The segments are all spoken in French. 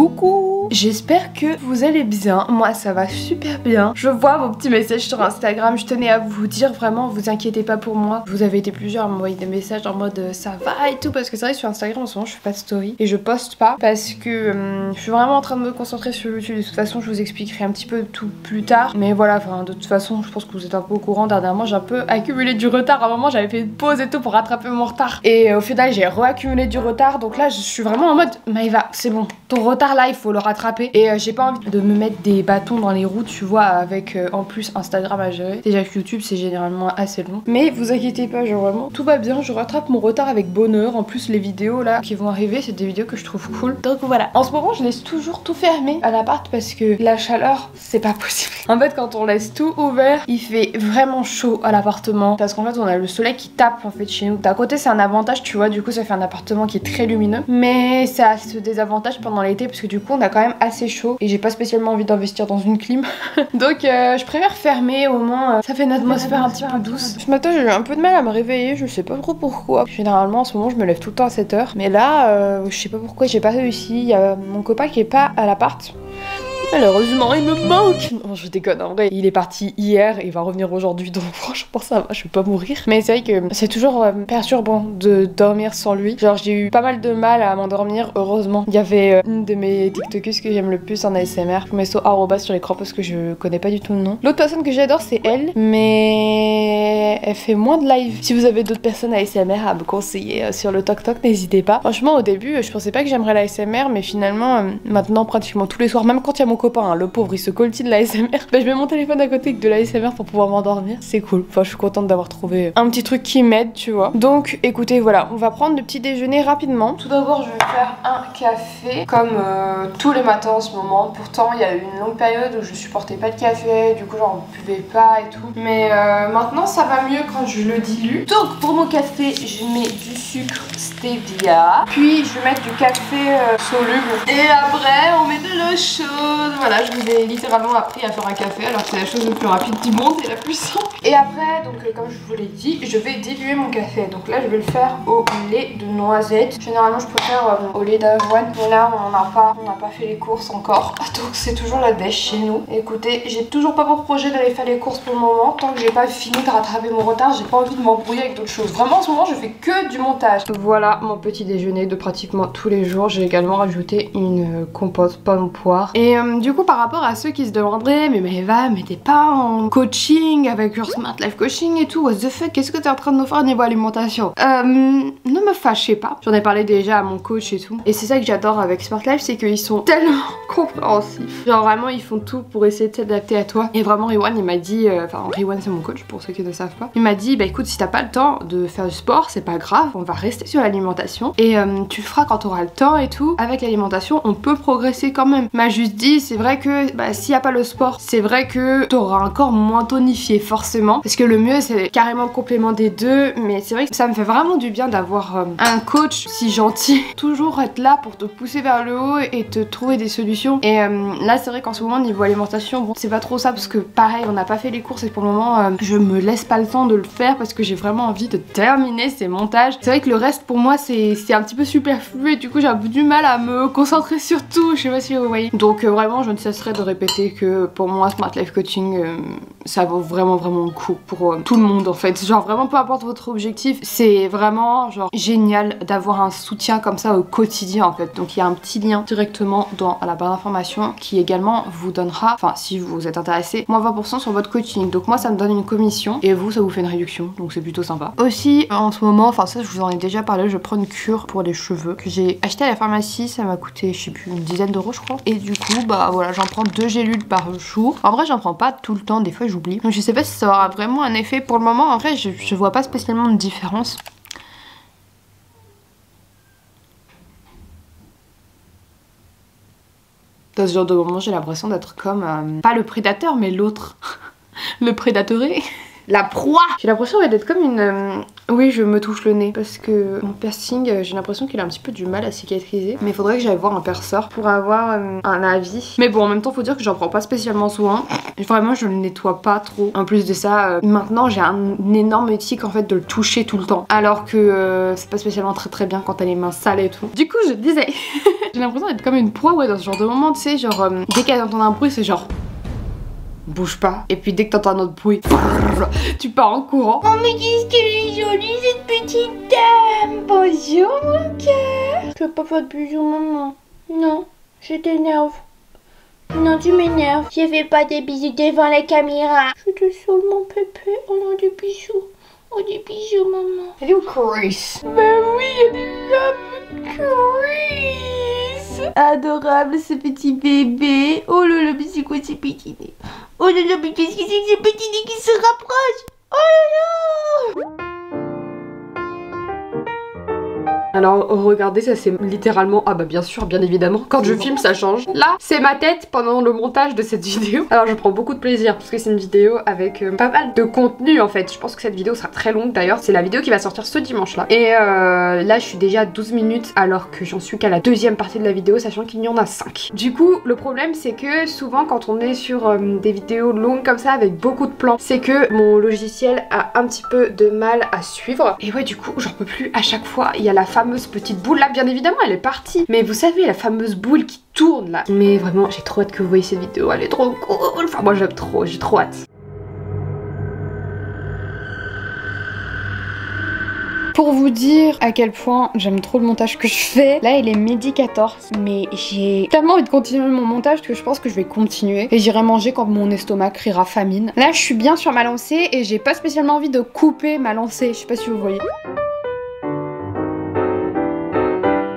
Coucou, j'espère que vous allez bien, moi ça va super bien. Je vois vos petits messages sur Instagram, je tenais à vous dire vraiment, vous inquiétez pas pour moi. Vous avez été plusieurs à m'envoyer des messages en mode ça va et tout, parce que c'est vrai sur Instagram en ce moment je fais pas de story et je poste pas parce que je suis vraiment en train de me concentrer sur YouTube. De toute façon je vous expliquerai un petit peu tout plus tard, mais voilà, enfin de toute façon je pense que vous êtes un peu au courant. Dernièrement j'ai un peu accumulé du retard, à un moment j'avais fait une pause et tout pour rattraper mon retard et au final j'ai re-accumulé du retard, donc là je suis vraiment en mode Maëva c'est bon, ton retard là il faut le rattraper et j'ai pas envie de me mettre des bâtons dans les roues tu vois, avec en plus Instagram à gérer. Déjà que YouTube c'est généralement assez long, mais vous inquiétez pas, genre vraiment tout va bien, je rattrape mon retard avec bonheur. En plus les vidéos là qui vont arriver c'est des vidéos que je trouve cool, donc voilà. En ce moment je laisse toujours tout fermé à l'appart parce que la chaleur c'est pas possible. En fait quand on laisse tout ouvert il fait vraiment chaud à l'appartement parce qu'en fait on a le soleil qui tape en fait chez nous. D'un côté c'est un avantage tu vois, du coup ça fait un appartement qui est très lumineux, mais ça a ce désavantage pendant l'été parce que du coup on a quand même assez chaud et j'ai pas spécialement envie d'investir dans une clim. Donc je préfère fermer, au moins ça fait une atmosphère un petit peu douce. Ce matin j'ai eu un peu de mal à me réveiller, je sais pas trop pourquoi. Généralement en ce moment je me lève tout le temps à 7h, mais là je sais pas pourquoi j'ai pas réussi. Il y a mon copain qui est pas à l'appart. Malheureusement, il me manque. Non, je déconne, en vrai. Il est parti hier et il va revenir aujourd'hui, donc franchement, ça va, je vais pas mourir. Mais c'est vrai que c'est toujours perturbant de dormir sans lui. Genre, j'ai eu pas mal de mal à m'endormir, heureusement. Il y avait une de mes TikTokers que j'aime le plus en ASMR. Je mets arrobas sur l'écran parce que je connais pas du tout le nom. L'autre personne que j'adore, c'est elle, mais elle fait moins de live. Si vous avez d'autres personnes ASMR à me conseiller sur le TokTok, n'hésitez pas. Franchement, au début, je pensais pas que j'aimerais l'ASMR, mais finalement, maintenant, pratiquement tous les soirs, même quand il y a mon copain, hein, le pauvre il se coltine l'ASMR, bah, je mets mon téléphone à côté avec de l'ASMR pour pouvoir m'endormir, c'est cool. Enfin je suis contente d'avoir trouvé un petit truc qui m'aide tu vois. Donc écoutez voilà, on va prendre le petit déjeuner rapidement. Tout d'abord je vais faire un café comme tous les matins en ce moment. Pourtant il y a eu une longue période où je supportais pas de café, du coup j'en buvais pas et tout, mais maintenant ça va mieux quand je le dilue. Donc pour mon café je mets du sucre stevia, puis je vais mettre du café soluble et après on met de l'eau chaude. Voilà, je vous ai littéralement appris à faire un café alors que c'est la chose la plus rapide du monde et la plus simple. Et après, donc comme je vous l'ai dit, je vais diluer mon café. Donc là, je vais le faire au lait de noisette. Généralement, je préfère au lait d'avoine. Mais là, on n'a pas fait les courses encore. Donc c'est toujours la dèche chez nous. Écoutez, j'ai toujours pas pour projet d'aller faire les courses pour le moment. Tant que j'ai pas fini de rattraper mon retard, j'ai pas envie de m'embrouiller avec d'autres choses. Vraiment, en ce moment, je fais que du montage. Voilà mon petit déjeuner de pratiquement tous les jours. J'ai également rajouté une compote pomme poire. Et du coup par rapport à ceux qui se demanderaient mais Maëva mais t'es pas en coaching avec your Smart Life Coaching et tout, what the fuck, qu'est-ce que t'es en train de nous faire niveau alimentation? Ne me fâchez pas, j'en ai parlé déjà à mon coach et tout, et c'est ça que j'adore avec Smart Life, c'est qu'ils sont tellement compréhensifs, genre vraiment ils font tout pour essayer de s'adapter à toi. Et vraiment Riwan il m'a dit, enfin Riwan c'est mon coach pour ceux qui ne savent pas, il m'a dit bah écoute si t'as pas le temps de faire du sport c'est pas grave, on va rester sur l'alimentation et tu le feras quand t'auras le temps et tout. Avec l'alimentation on peut progresser quand même. Il m'a juste dit c'est vrai que bah, s'il n'y a pas le sport, c'est vrai que t'auras un corps moins tonifié forcément. Parce que le mieux c'est carrément le complément des deux. Mais c'est vrai que ça me fait vraiment du bien d'avoir un coach si gentil. Toujours être là pour te pousser vers le haut et te trouver des solutions. Et là c'est vrai qu'en ce moment niveau alimentation, bon c'est pas trop ça parce que pareil on n'a pas fait les courses et pour le moment je me laisse pas le temps de le faire parce que j'ai vraiment envie de terminer ces montages. C'est vrai que le reste pour moi c'est un petit peu superflu et du coup j'ai un peu du mal à me concentrer sur tout. Je sais pas si vous voyez. Donc vraiment je ne cesserai de répéter que pour moi Smart Life Coaching ça vaut vraiment le coup pour tout le monde en fait. Genre vraiment peu importe votre objectif, c'est vraiment genre génial d'avoir un soutien comme ça au quotidien en fait. Donc il y a un petit lien directement dans la barre d'information qui également vous donnera, enfin si vous êtes intéressé, moins 20% sur votre coaching. Donc moi ça me donne une commission et vous ça vous fait une réduction, donc c'est plutôt sympa. Aussi en ce moment, enfin ça je vous en ai déjà parlé, je prends une cure pour les cheveux que j'ai acheté à la pharmacie, ça m'a coûté je sais plus une dizaine d'euros je crois. Et du coup bah voilà j'en prends 2 gélules par jour. En vrai j'en prends pas tout le temps, des fois j'oublie. Donc je sais pas si ça aura vraiment un effet pour le moment. En vrai je vois pas spécialement de différence. Dans ce genre de moment j'ai l'impression d'être comme pas le prédateur mais l'autre. Le prédatoré. La proie. J'ai l'impression d'être comme Oui, je me touche le nez parce que mon piercing, j'ai l'impression qu'il a un petit peu du mal à cicatriser. Mais il faudrait que j'aille voir un perceur pour avoir un avis. Mais bon, en même temps, faut dire que j'en prends pas spécialement soin. Vraiment, je le nettoie pas trop. En plus de ça, maintenant, j'ai un énorme tic en fait de le toucher tout le temps. Alors que c'est pas spécialement très bien quand t'as les mains sales et tout. Du coup, je disais, j'ai l'impression d'être comme une proie, ouais, dans ce genre de moment, tu sais, genre, dès qu'elle entend un bruit, c'est genre... bouge pas. Et puis dès que t'entends un autre bruit, tu pars en courant. Oh mais qu'est-ce qu'elle est jolie cette petite dame. Bonjour mon cœur. Je veux pas faire de bisous maman. Non, je t'énerve. Non tu m'énerves. Je fais pas des bisous devant la caméra. Je te saoule mon pépé. Oh non des bisous. Oh des bisous maman. Elle est où Chris? Bah oui elle est là Chris. Adorable ce petit bébé. Oh là là mais c'est quoi ces petits nez? Oh là là, mais qu'est-ce que c'est que ces petits nez qui se rapprochent? Oh là là! Alors regardez, ça c'est littéralement, ah bah bien sûr, bien évidemment, quand je filme ça change. Là c'est ma tête pendant le montage de cette vidéo. Alors je prends beaucoup de plaisir parce que c'est une vidéo avec pas mal de contenu en fait. Je pense que cette vidéo sera très longue d'ailleurs, c'est la vidéo qui va sortir ce dimanche là. Et là je suis déjà à 12 minutes alors que j'en suis qu'à la deuxième partie de la vidéo sachant qu'il y en a 5. Du coup le problème c'est que souvent quand on est sur des vidéos longues comme ça avec beaucoup de plans, c'est que mon logiciel a un petit peu de mal à suivre. Et ouais du coup j'en peux plus, à chaque fois il y a la fameuse petite boule là, bien évidemment elle est partie, mais vous savez la fameuse boule qui tourne là. Mais vraiment j'ai trop hâte que vous voyez cette vidéo, elle est trop cool. Enfin moi j'aime trop, j'ai trop hâte. Pour vous dire à quel point j'aime trop le montage que je fais, là il est midi 14, mais j'ai tellement envie de continuer mon montage que je pense que je vais continuer et j'irai manger quand mon estomac criera famine. Là je suis bien sur ma lancée et j'ai pas spécialement envie de couper ma lancée, je sais pas si vous voyez.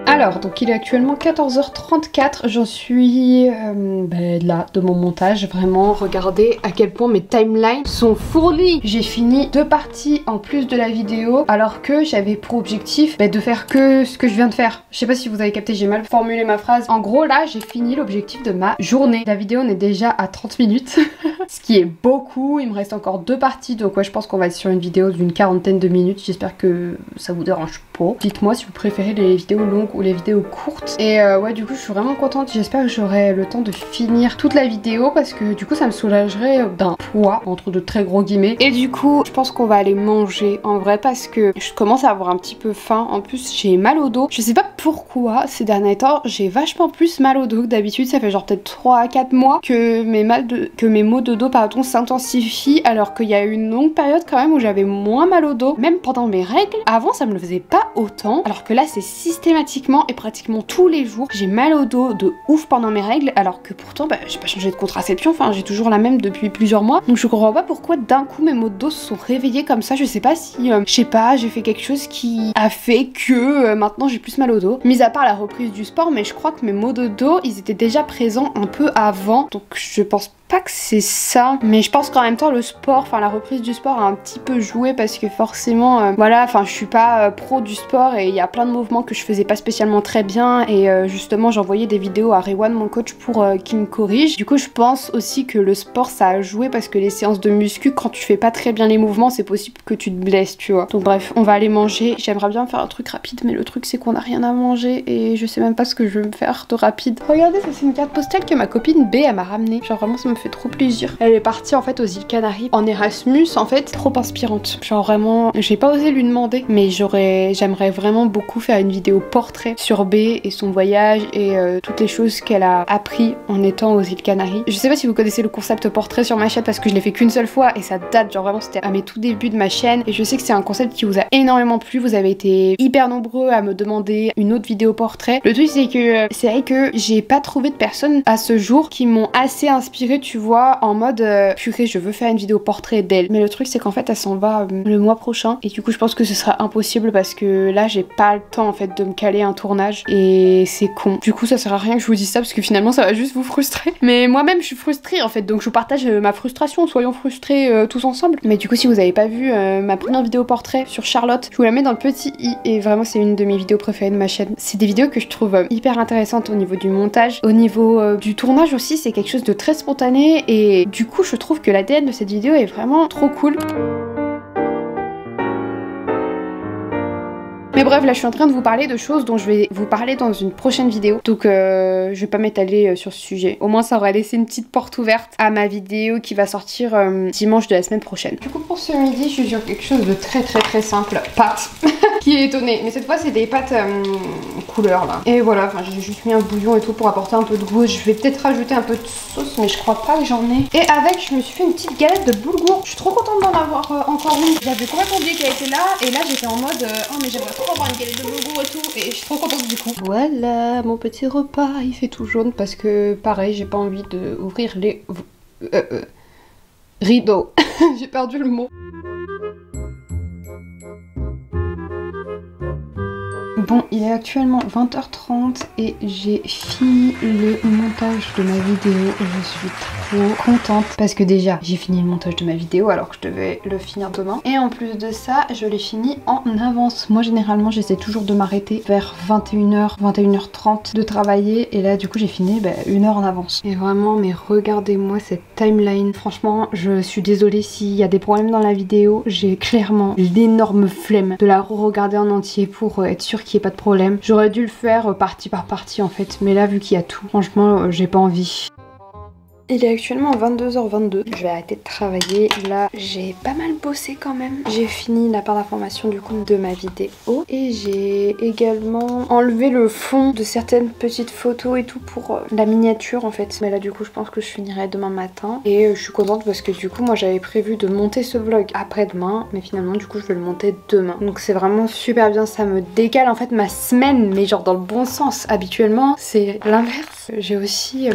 Alors, donc il est actuellement 14h34, j'en suis là de mon montage, vraiment regardez à quel point mes timelines sont fournies. J'ai fini 2 parties en plus de la vidéo alors que j'avais pour objectif de faire que ce que je viens de faire. Je sais pas si vous avez capté, j'ai mal formulé ma phrase. En gros là j'ai fini l'objectif de ma journée. La vidéo en est déjà à 30 minutes, ce qui est beaucoup, il me reste encore 2 parties donc ouais je pense qu'on va être sur une vidéo d'une 40aine de minutes, j'espère que ça vous dérange pas. Dites-moi si vous préférez les vidéos longues ou les vidéos courtes. Et ouais du coup je suis vraiment contente, j'espère que j'aurai le temps de finir toute la vidéo parce que du coup ça me soulagerait d'un poids entre de très gros guillemets. Et du coup je pense qu'on va aller manger en vrai parce que je commence à avoir un petit peu faim. En plus j'ai mal au dos, je sais pas pourquoi ces derniers temps j'ai vachement plus mal au dos que d'habitude. Ça fait genre peut-être 3 à 4 mois que mes maux de dos pardon s'intensifient alors qu'il y a eu une longue période quand même où j'avais moins mal au dos. Même pendant mes règles, avant ça me le faisait pas autant alors que là c'est systématiquement et pratiquement tous les jours j'ai mal au dos de ouf pendant mes règles alors que pourtant j'ai pas changé de contraception, enfin j'ai toujours la même depuis plusieurs mois donc je comprends pas pourquoi d'un coup mes maux de dos se sont réveillés comme ça. Je sais pas si je sais pas j'ai fait quelque chose qui a fait que maintenant j'ai plus mal au dos, mis à part la reprise du sport, mais je crois que mes maux de dos ils étaient déjà présents un peu avant donc je pense pas que c'est ça, mais je pense qu'en même temps le sport, enfin la reprise du sport a un petit peu joué parce que forcément voilà, enfin je suis pas pro du sport et il y a plein de mouvements que je faisais pas spécialement très bien et justement j'envoyais des vidéos à Rewan mon coach pour qu'il me corrige. Du coup je pense aussi que le sport ça a joué parce que les séances de muscu quand tu fais pas très bien les mouvements c'est possible que tu te blesses tu vois. Donc bref on va aller manger, j'aimerais bien faire un truc rapide mais le truc c'est qu'on a rien à manger et je sais même pas ce que je vais me faire de rapide. Regardez ça c'est une carte postale que ma copine B elle m'a ramenée, genre vraiment ça me fait trop plaisir. Elle est partie en fait aux îles Canaries en Erasmus, en fait trop inspirante. Genre vraiment, j'ai pas osé lui demander, mais j'aimerais vraiment beaucoup faire une vidéo portrait sur B et son voyage et toutes les choses qu'elle a appris en étant aux îles Canaries. Je sais pas si vous connaissez le concept portrait sur ma chaîne parce que je l'ai fait qu'une seule fois et ça date, genre vraiment c'était à mes tout débuts de ma chaîne et je sais que c'est un concept qui vous a énormément plu. Vous avez été hyper nombreux à me demander une autre vidéo portrait. Le truc c'est que c'est vrai que j'ai pas trouvé de personnes à ce jour qui m'ont assez inspiré tu vois en mode purée je veux faire une vidéo portrait d'elle, mais le truc c'est qu'en fait elle s'en va le mois prochain et du coup je pense que ce sera impossible parce que là j'ai pas le temps en fait de me caler un tournage et c'est con. Du coup ça sert à rien que je vous dise ça parce que finalement ça va juste vous frustrer, mais moi-même je suis frustrée en fait donc je vous partage ma frustration, soyons frustrés tous ensemble. Mais du coup si vous avez pas vu ma première vidéo portrait sur Charlotte, je vous la mets dans le petit i et vraiment c'est une de mes vidéos préférées de ma chaîne. C'est des vidéos que je trouve hyper intéressantes au niveau du montage, au niveau du tournage aussi, c'est quelque chose de très spontané et du coup je trouve que l'ADN de cette vidéo est vraiment trop cool. Mais bref, là je suis en train de vous parler de choses dont je vais vous parler dans une prochaine vidéo. Donc je vais pas m'étaler sur ce sujet. Au moins ça aura laissé une petite porte ouverte à ma vidéo qui va sortir dimanche de la semaine prochaine. Du coup pour ce midi, je suis sur quelque chose de très simple. Pâtes. Qui est étonné. Mais cette fois c'est des pâtes couleur là. Et voilà, enfin j'ai juste mis un bouillon et tout pour apporter un peu de goût. Je vais peut-être rajouter un peu de sauce, mais je crois pas que j'en ai. Et avec, je me suis fait une petite galette de boulgour. Je suis trop contente d'en avoir encore une. J'avais complètement oublié qu'elle était là. Et là j'étais en mode oh mais j'aimerais trop avoir une galette de boulgour et tout. Et je suis trop contente du coup. Voilà, mon petit repas. Il fait tout jaune parce que pareil, j'ai pas envie de ouvrir les rideaux. J'ai perdu le mot. Bon, il est actuellement 20h30 et j'ai fini le montage de ma vidéo. Je suis trop contente parce que déjà j'ai fini le montage de ma vidéo alors que je devais le finir demain. Et en plus de ça, je l'ai fini en avance. Moi généralement j'essaie toujours de m'arrêter vers 21h, 21h30 de travailler et là du coup j'ai fini une heure en avance. Et vraiment, mais regardez-moi cette timeline. Franchement, je suis désolée s'il y a des problèmes dans la vidéo. J'ai clairement l'énorme flemme de la re-regarder en entier pour être sûre qu'il n'y ait pas de problème. J'aurais dû le faire partie par partie en fait, mais là vu qu'il y a tout, franchement j'ai pas envie. Il est actuellement 22h22, je vais arrêter de travailler. Là j'ai pas mal bossé quand même. J'ai fini la part d'information du coup de ma vidéo et j'ai également enlevé le fond de certaines petites photos et tout pour la miniature en fait. Mais là du coup je pense que je finirai demain matin et je suis contente parce que du coup moi j'avais prévu de monter ce vlog après-demain, mais finalement du coup je vais le monter demain. Donc c'est vraiment super bien, ça me décale en fait ma semaine, mais genre dans le bon sens. Habituellement c'est l'inverse. J'ai aussi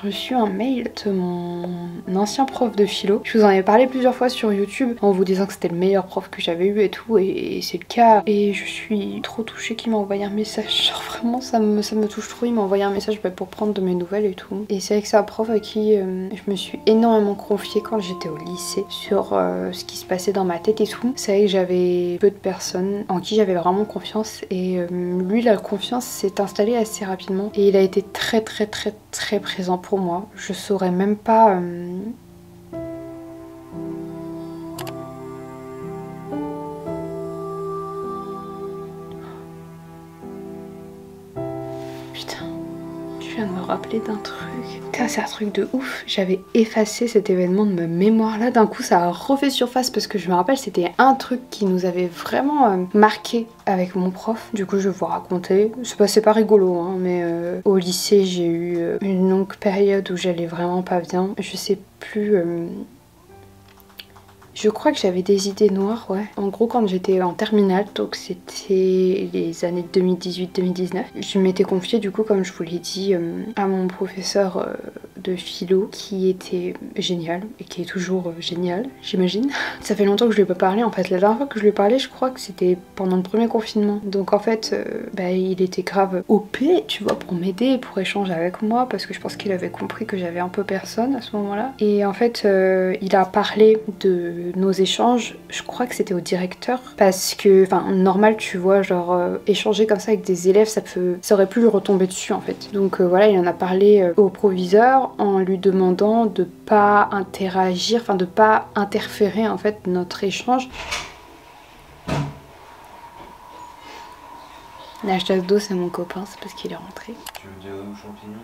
reçu un mail de mon ancien prof de philo. Je vous en avais parlé plusieurs fois sur YouTube en vous disant que c'était le meilleur prof que j'avais eu et tout, et c'est le cas. Et je suis trop touchée qu'il m'a envoyé un message. Genre vraiment ça me touche trop. Il m'a envoyé un message pour prendre de mes nouvelles et tout. Et c'est avec sa prof à qui je me suis énormément confiée quand j'étais au lycée sur ce qui se passait dans ma tête et tout. C'est vrai que j'avais peu de personnes en qui j'avais vraiment confiance et lui la confiance s'est installée assez rapidement et il a été très présent pour moi. Je saurais même pas putain, je viens de me rappeler d'un truc. Putain, c'est un truc de ouf. J'avais effacé cet événement de ma mémoire là. D'un coup, ça a refait surface parce que je me rappelle, c'était un truc qui nous avait vraiment marqué avec mon prof. Du coup, je vais vous raconter. C'est pas rigolo, hein, mais au lycée, j'ai eu une longue période où j'allais vraiment pas bien. Je sais plus. Je crois que j'avais des idées noires, ouais. En gros, quand j'étais en terminale, donc c'était les années 2018-2019, je m'étais confiée, du coup, comme je vous l'ai dit, à mon professeur de philo, qui était génial, et qui est toujours génial, j'imagine. Ça fait longtemps que je lui ai pas parlé, en fait. La dernière fois que je lui ai parlé, je crois que c'était pendant le premier confinement. Donc en fait, il était grave OP, tu vois, pour m'aider, pour échanger avec moi, parce que je pense qu'il avait compris que j'avais un peu personne à ce moment-là. Et en fait, il a parlé de nos échanges, je crois que c'était au directeur, parce que, enfin, normal, tu vois, genre, échanger comme ça avec des élèves, ça aurait pu lui retomber dessus, en fait. Donc voilà, il en a parlé au proviseur en lui demandant de pas interagir, enfin, de pas interférer, en fait, notre échange. La chasse d'eau, c'est mon copain, c'est parce qu'il est rentré. Tu veux dire aux champignons ?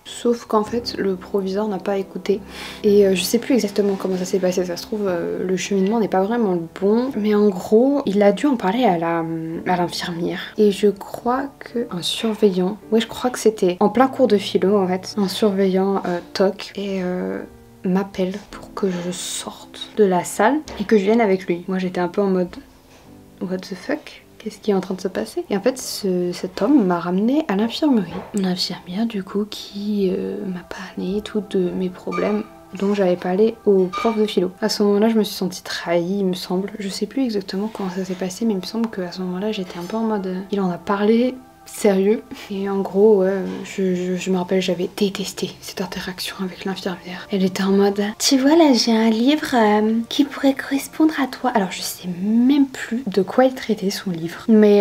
Sauf qu'en fait, le proviseur n'a pas écouté. Et je sais plus exactement comment ça s'est passé. Ça se trouve, le cheminement n'est pas vraiment le bon. Mais en gros, il a dû en parler à l'infirmière. Et je crois qu'un surveillant... Ouais, je crois que c'était en plein cours de philo, en fait. Un surveillant toc. Et... m'appelle pour que je sorte de la salle et que je vienne avec lui. Moi, j'étais un peu en mode... What the fuck ? Qu'est-ce qui est en train de se passer? Et en fait, cet homme m'a ramenée à l'infirmerie. Une infirmière, du coup, qui m'a parlé tout de mes problèmes dont j'avais parlé au prof de philo. À ce moment-là, je me suis sentie trahie, il me semble. Je sais plus exactement comment ça s'est passé, mais il me semble qu'à ce moment-là, j'étais un peu en mode... Il en a parlé sérieux. Et en gros, ouais, je me rappelle, j'avais détesté cette interaction avec l'infirmière. Elle était en mode, tu vois là, j'ai un livre qui pourrait correspondre à toi. Alors je sais même plus de quoi il traitait son livre, mais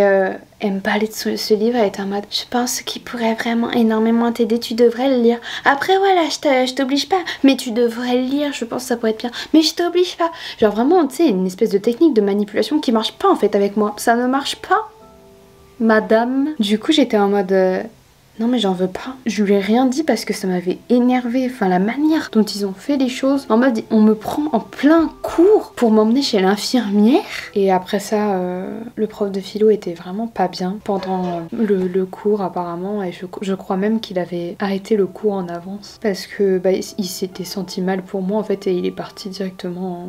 elle me parlait de ce livre, elle était en mode, je pense qu'il pourrait vraiment énormément t'aider, tu devrais le lire. Après voilà, je t'oblige pas, mais tu devrais le lire, je pense que ça pourrait être bien, mais je t'oblige pas. Genre vraiment, tu sais, une espèce de technique de manipulation qui marche pas en fait avec moi. Ça ne marche pas, madame. Du coup j'étais en mode non mais j'en veux pas. Je lui ai rien dit parce que ça m'avait énervé. Enfin la manière dont ils ont fait les choses. En mode on me prend en plein cours pour m'emmener chez l'infirmière. Et après ça le prof de philo était vraiment pas bien pendant le cours apparemment. Et je crois même qu'il avait arrêté le cours en avance. Parce que bah, il s'était senti mal pour moi en fait. Et il est parti directement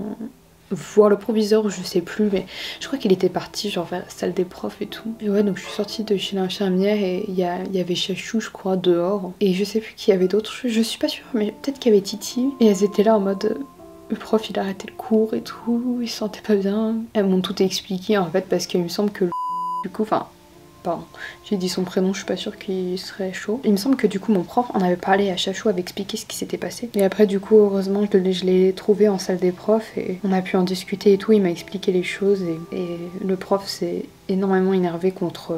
voir le proviseur ou je sais plus, mais je crois qu'il était parti genre vers la salle des profs et tout. Et ouais, donc je suis sortie de chez l'infirmière et il y avait Chachou je crois dehors, et je sais plus qui y avait d'autres, je suis pas sûre, mais peut-être qu'il y avait Titi, et elles étaient là en mode le prof il a arrêté le cours et tout, il se sentait pas bien. Elles m'ont tout expliqué en fait parce qu'il me semble que du coup, enfin pardon, j'ai dit son prénom, je suis pas sûre qu'il serait chaud. Il me semble que du coup mon prof en avait parlé à Chachou, avait expliqué ce qui s'était passé. Et après du coup heureusement je l'ai trouvé en salle des profs et on a pu en discuter et tout, il m'a expliqué les choses et le prof s'est énormément énervé contre...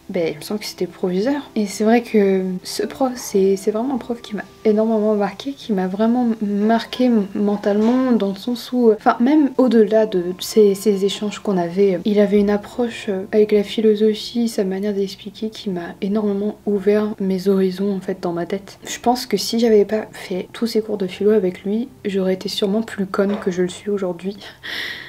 Ben, il me semble que c'était le proviseur. Et c'est vrai que ce prof, c'est vraiment un prof qui m'a énormément marqué, qui m'a vraiment marqué mentalement dans le sens où, enfin même au-delà de ces échanges qu'on avait, il avait une approche avec la philosophie, sa manière d'expliquer qui m'a énormément ouvert mes horizons en fait dans ma tête. Je pense que si j'avais pas fait tous ces cours de philo avec lui, j'aurais été sûrement plus conne que je le suis aujourd'hui.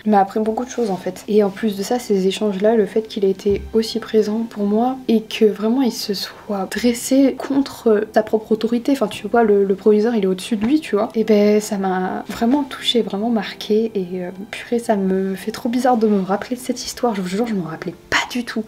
Il m'a appris beaucoup de choses en fait. Et en plus de ça, ces échanges-là, le fait qu'il ait été aussi présent pour moi et que vraiment il se soit dressé contre sa propre autorité, enfin tu vois, le proviseur il est au-dessus de lui, tu vois, et ben ça m'a vraiment touchée, vraiment marquée, et purée, ça me fait trop bizarre de me rappeler de cette histoire, je vous jure, je m'en rappelais pas du tout.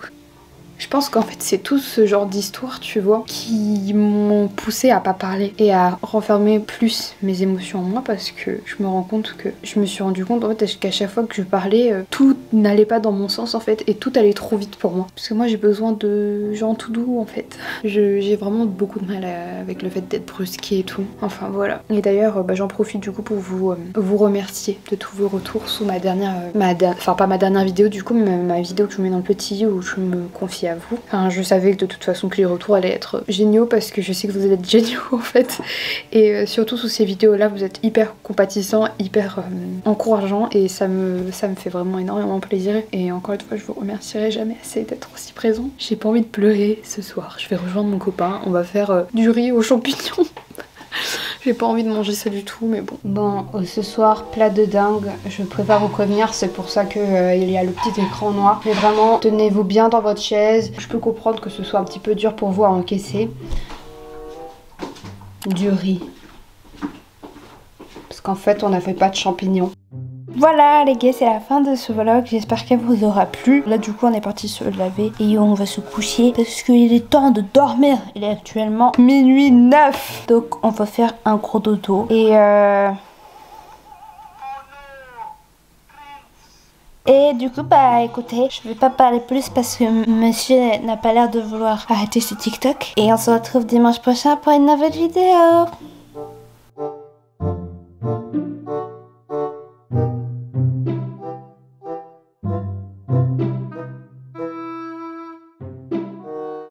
Je pense qu'en fait c'est tout ce genre d'histoires, tu vois, qui m'ont poussée à pas parler et à renfermer plus mes émotions en moi, parce que je me suis rendu compte en fait qu'à chaque fois que je parlais, tout n'allait pas dans mon sens en fait, et tout allait trop vite pour moi. Parce que moi j'ai besoin de gens tout doux en fait. J'ai vraiment beaucoup de mal avec le fait d'être brusquée et tout. Enfin voilà. Et d'ailleurs j'en profite du coup pour vous remercier de tous vos retours sous ma dernière, enfin pas ma dernière vidéo du coup, mais ma vidéo que je vous mets dans le petit où je me confie à vous. Enfin, je savais que de toute façon que les retours allaient être géniaux parce que je sais que vous allez être géniaux en fait. Et surtout sous ces vidéos là, vous êtes hyper compatissants, hyper encourageants, et ça me fait vraiment énormément plaisir. Et encore une fois, je vous remercierai jamais assez d'être aussi présent. J'ai pas envie de pleurer ce soir. Je vais rejoindre mon copain, on va faire du riz aux champignons. J'ai pas envie de manger ça du tout, mais bon. Bon, ce soir, plat de dingue. Je préfère vous prévenir, c'est pour ça que il y a le petit écran noir. Mais vraiment, tenez-vous bien dans votre chaise. Je peux comprendre que ce soit un petit peu dur pour vous à encaisser. Du riz. Parce qu'en fait, on n'a fait pas de champignons. Voilà les gars, c'est la fin de ce vlog, j'espère qu'elle vous aura plu. Là du coup on est parti se laver et on va se coucher parce qu'il est temps de dormir. Il est actuellement minuit 9. Donc on va faire un gros dodo. Et du coup bah écoutez, je vais pas parler plus parce que monsieur n'a pas l'air de vouloir arrêter ses TikTok. Et on se retrouve dimanche prochain pour une nouvelle vidéo.